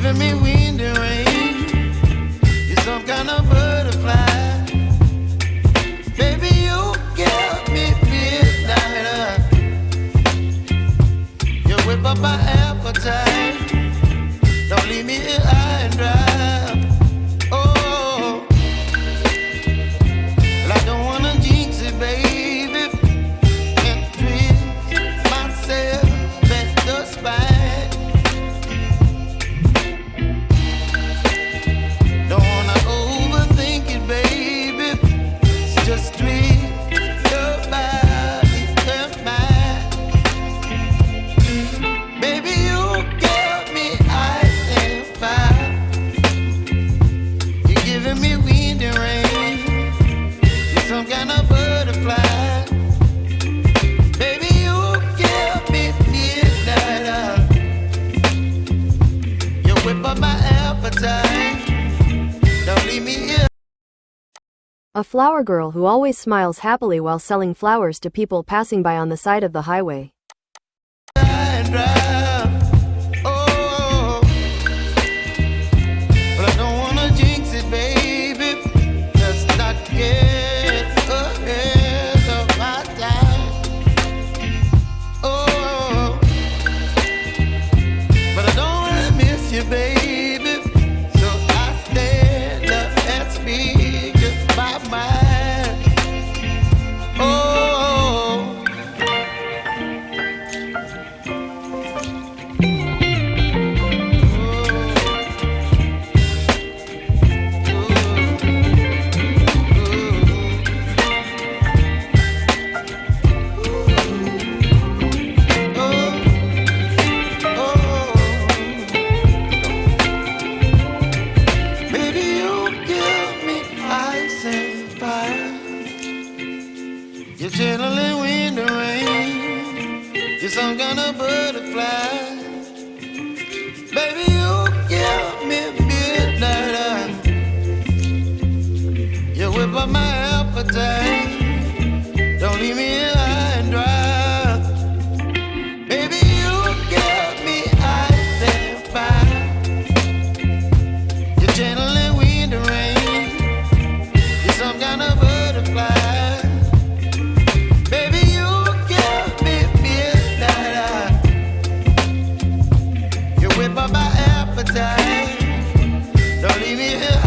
giving me wind and rain. You're some kind of butterfly. Baby, you give me midnight. You whip up my appetite. Don't leave me here high and dry. Oh, well, I don't wanna jinx it, baby, and twist myself at the spine. Don't wanna overthink it, baby. It's just twist your body and mine. Baby, you give me ice and fire. You're giving me wind and rain. You're some kind of butterfly. Baby, you give me midnight. You whip up my appetite. Don't leave me here. A flower girl who always smiles happily while selling flowers to people passing by on the side of the highway. And drive. Oh, but I don't wanna jinx it, baby. Let's not get ahead of my time. Oh, but I don't wanna miss you, baby. So I stand up and speak my mind. Oh. Baby, you give me ice and fire. You're channeling wind and rain. You're some kind of butterfly. Baby, you give me midnight. You whip up my appetite. Don't leave me here high and dry. Baby, you give me ice and fire. You're channeling wind and rain. You're some kind of butterfly. Baby, you give me midnight. You whip up my appetite. Don't leave me here